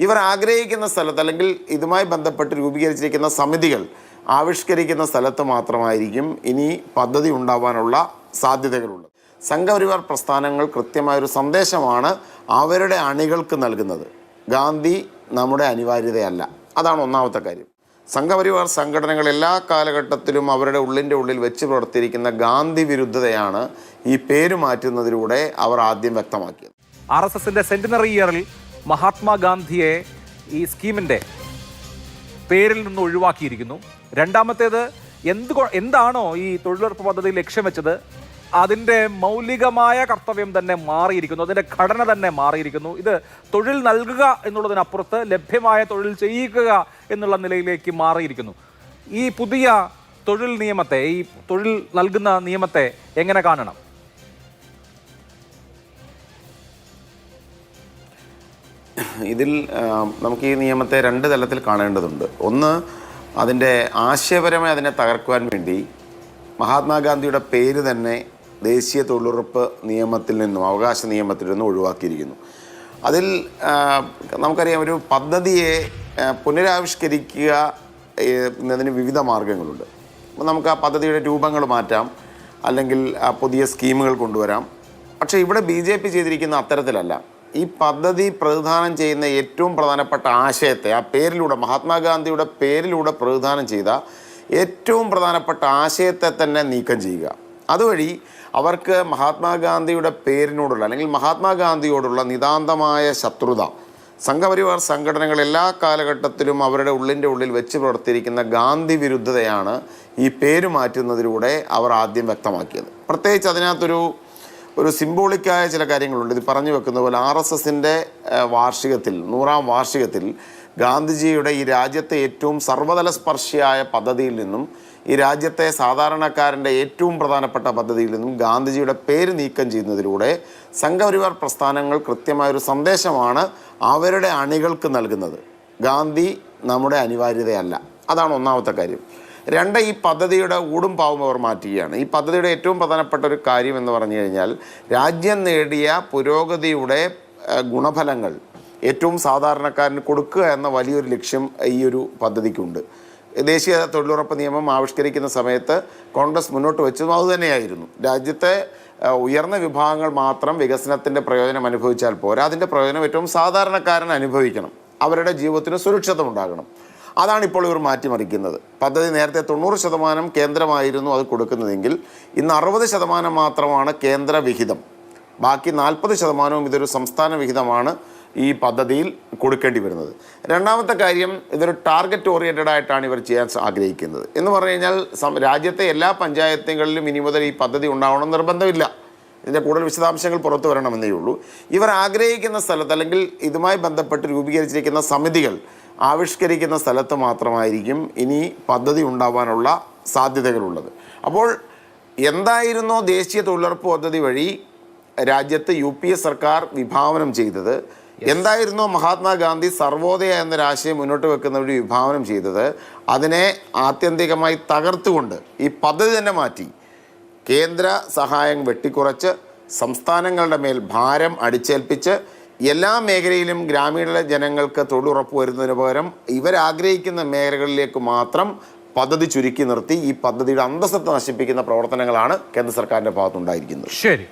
ഇവർ ആഗ്രഹിക്കുന്ന സ്ഥലത്ത് അല്ലെങ്കിൽ ഇതുമായി ബന്ധപ്പെട്ട് രൂപീകരിച്ചിരിക്കുന്ന സമിതികൾ ആവിഷ്കരിക്കുന്ന സ്ഥലത്ത് മാത്രമായിരിക്കും ഇനി പദ്ധതി ഉണ്ടാവാനുള്ള സാധ്യതകളുള്ളത്. സംഘപരിവാർ പ്രസ്ഥാനങ്ങൾ കൃത്യമായൊരു സന്ദേശമാണ് അവരുടെ അണികൾക്ക് നൽകുന്നത്. ഗാന്ധി നമ്മുടെ അനിവാര്യതയല്ല. അതാണ് ഒന്നാമത്തെ കാര്യം. സംഘപരിവാർ സംഘടനകൾ എല്ലാ കാലഘട്ടത്തിലും അവരുടെ ഉള്ളിൽ വെച്ച് പുലർത്തിയിരിക്കുന്ന ഗാന്ധി വിരുദ്ധതയാണ് ഈ പേര് മാറ്റുന്നതിലൂടെ അവർ ആദ്യം വ്യക്തമാക്കിയത്. RSSന്റെ സെന്റിനറി ഇയറിൽ മഹാത്മാഗാന്ധിയെ ഈ സ്കീമിന്റെ പേരിൽ നിന്ന് ഒഴിവാക്കിയിരിക്കുന്നു. രണ്ടാമത്തേത് എന്താണോ ഈ തൊഴിലുറപ്പ് പദ്ധതി ലക്ഷ്യം വെച്ചത് അതിൻ്റെ മൗലികമായ കർത്തവ്യം തന്നെ മാറിയിരിക്കുന്നു, അതിൻ്റെ ഘടന തന്നെ മാറിയിരിക്കുന്നു. ഇത് തൊഴിൽ നൽകുക എന്നുള്ളതിനപ്പുറത്ത് ലഭ്യമായ തൊഴിൽ ചെയ്യിക്കുക എന്നുള്ള നിലയിലേക്ക് മാറിയിരിക്കുന്നു. ഈ പുതിയ തൊഴിൽ നിയമത്തെ, ഈ തൊഴിൽ നൽകുന്ന നിയമത്തെ എങ്ങനെ കാണണം? ഇതിൽ നമുക്ക് ഈ നിയമത്തെ രണ്ട് തലത്തിൽ കാണേണ്ടതുണ്ട്. ഒന്ന്, അതിൻ്റെ ആശയപരമായി അതിനെ തകർക്കുവാൻ വേണ്ടി മഹാത്മാഗാന്ധിയുടെ പേര് തന്നെ ദേശീയ തൊഴിലുറപ്പ് നിയമത്തിൽ നിന്നും അവകാശ നിയമത്തിൽ നിന്നും ഒഴിവാക്കിയിരിക്കുന്നു. അതിൽ നമുക്കറിയാം, ഒരു പദ്ധതിയെ പുനരാവിഷ്കരിക്കുക എന്നതിന് വിവിധ മാർഗങ്ങളുണ്ട്. നമുക്ക് ആ പദ്ധതിയുടെ രൂപങ്ങൾ മാറ്റാം, അല്ലെങ്കിൽ പുതിയ സ്കീമുകൾ കൊണ്ടുവരാം. പക്ഷേ ഇവിടെ BJP ചെയ്തിരിക്കുന്ന അത്തരത്തിലല്ല. ഈ പദ്ധതി പ്രതിദാനം ചെയ്യുന്ന ഏറ്റവും പ്രധാനപ്പെട്ട ആശയത്തെ, ആ പേരിലൂടെ, മഹാത്മാഗാന്ധിയുടെ പേരിലൂടെ പ്രതിദാനം ചെയ്ത ഏറ്റവും പ്രധാനപ്പെട്ട ആശയത്തെ തന്നെ നീക്കം ചെയ്യുക. അതുവഴി അവർക്ക് മഹാത്മാഗാന്ധിയുടെ പേരിനോടുള്ള അല്ലെങ്കിൽ മഹാത്മാഗാന്ധിയോടുള്ള നിതാന്തമായ ശത്രുത സംഘപരിവാർ സംഘടനകൾ എല്ലാ കാലഘട്ടത്തിലും അവരുടെ ഉള്ളിൽ വെച്ച് പുലർത്തിയിരിക്കുന്ന ഗാന്ധി വിരുദ്ധതയാണ് ഈ പേര് മാറ്റുന്നതിലൂടെ അവർ ആദ്യം വ്യക്തമാക്കിയത്. പ്രത്യേകിച്ച് അതിനകത്തൊരു സിംബോളിക്കായ ചില കാര്യങ്ങളുണ്ട്. ഇത് പറഞ്ഞു വെക്കുന്ന പോലെ RSSന്റെ വാർഷികത്തിൽ, 100ാം വാർഷികത്തിൽ ഗാന്ധിജിയുടെ ഈ രാജ്യത്തെ ഏറ്റവും സർവ്വതല സ്പർശിയായ പദ്ധതിയിൽ നിന്നും, ഈ രാജ്യത്തെ സാധാരണക്കാരൻ്റെ ഏറ്റവും പ്രധാനപ്പെട്ട പദ്ധതിയിൽ നിന്നും ഗാന്ധിജിയുടെ പേര് നീക്കം ചെയ്യുന്നതിലൂടെ സംഘപരിവാർ പ്രസ്ഥാനങ്ങൾ കൃത്യമായൊരു സന്ദേശമാണ് അവരുടെ അണികൾക്ക് നൽകുന്നത്. ഗാന്ധി നമ്മുടെ അനിവാര്യതയല്ല. അതാണ് ഒന്നാമത്തെ കാര്യം. രണ്ട്, ഈ പദ്ധതിയുടെ ഊടും പാവും അവർ മാറ്റുകയാണ്. ഈ പദ്ധതിയുടെ ഏറ്റവും പ്രധാനപ്പെട്ട ഒരു കാര്യം എന്ന് പറഞ്ഞു കഴിഞ്ഞാൽ, രാജ്യം നേടിയ പുരോഗതിയുടെ ഗുണഫലങ്ങൾ ഏറ്റവും സാധാരണക്കാരന് കൊടുക്കുക എന്ന വലിയൊരു ലക്ഷ്യം ഈ ഒരു പദ്ധതിക്കുണ്ട്. ദേശീയ തൊഴിലുറപ്പ് നിയമം ആവിഷ്കരിക്കുന്ന സമയത്ത് കോൺഗ്രസ് മുന്നോട്ട് വെച്ചതും അതുതന്നെയായിരുന്നു. രാജ്യത്തെ ഉയർന്ന വിഭാഗങ്ങൾ മാത്രം വികസനത്തിൻ്റെ പ്രയോജനം അനുഭവിച്ചാൽ പോരാ, അതിൻ്റെ പ്രയോജനം ഏറ്റവും സാധാരണക്കാരൻ അനുഭവിക്കണം. അവരുടെ ജീവിതത്തിന് സുരക്ഷിതം ഉണ്ടാകണം. അതാണ് ഇപ്പോൾ ഇവർ മാറ്റിമറിക്കുന്നത്. പദ്ധതി നേരത്തെ 90% കേന്ദ്രമായിരുന്നു അത് കൊടുക്കുന്നതെങ്കിൽ ഇന്ന് 60% മാത്രമാണ് കേന്ദ്ര വിഹിതം. ബാക്കി 40% ഇതൊരു സംസ്ഥാന വിഹിതമാണ് ഈ പദ്ധതിയിൽ കൊടുക്കേണ്ടി വരുന്നത്. രണ്ടാമത്തെ കാര്യം, ഇതൊരു ടാർഗറ്റ് ഓറിയൻറ്റഡ് ആയിട്ടാണ് ഇവർ ചെയ്യാൻ ആഗ്രഹിക്കുന്നത്. എന്ന് പറഞ്ഞു കഴിഞ്ഞാൽ രാജ്യത്തെ എല്ലാ പഞ്ചായത്തുകളിലും ഇനി മുതൽ ഈ പദ്ധതി ഉണ്ടാവണം നിർബന്ധമില്ല. ഇതിൻ്റെ കൂടുതൽ വിശദാംശങ്ങൾ പുറത്തു വരണമെന്നേ ഉള്ളൂ. ഇവർ ആഗ്രഹിക്കുന്ന സ്ഥലത്ത് അല്ലെങ്കിൽ ഇതുമായി ബന്ധപ്പെട്ട് രൂപീകരിച്ചിരിക്കുന്ന സമിതികൾ ആവിഷ്കരിക്കുന്ന സ്ഥലത്ത് മാത്രമായിരിക്കും ഇനി പദ്ധതി ഉണ്ടാവാനുള്ള സാധ്യതകളുള്ളത്. അപ്പോൾ എന്തായിരുന്നോ ദേശീയ തൊഴിലുറപ്പ് പദ്ധതി വഴി രാജ്യത്ത് UPA സർക്കാർ വിഭാവനം ചെയ്തത്, എന്തായിരുന്നോ മഹാത്മാഗാന്ധി സർവോദയ എന്നൊരാശയം മുന്നോട്ട് വെക്കുന്നവർ വിഭാവനം ചെയ്തത്, അതിനെ ആത്യന്തികമായി തകർത്തുകൊണ്ട് ഈ പദ്ധതി തന്നെ മാറ്റി കേന്ദ്ര സഹായം വെട്ടിക്കുറച്ച് സംസ്ഥാനങ്ങളുടെ മേൽ ഭാരം അടിച്ചേൽപ്പിച്ച് എല്ലാ മേഖലയിലും ഗ്രാമീണ ജനങ്ങൾക്ക് തൊഴിലുറപ്പ് വരുന്നതിന് പകരം ഇവരാഗ്രഹിക്കുന്ന മേഖലകളിലേക്ക് മാത്രം പദ്ധതി ചുരുക്കി നിർത്തി ഈ പദ്ധതിയുടെ അന്തസ്സത്തെ നശിപ്പിക്കുന്ന പ്രവർത്തനങ്ങളാണ് കേന്ദ്ര സർക്കാരിൻ്റെ ഭാഗത്തുണ്ടായിരിക്കുന്നത്. ശരി.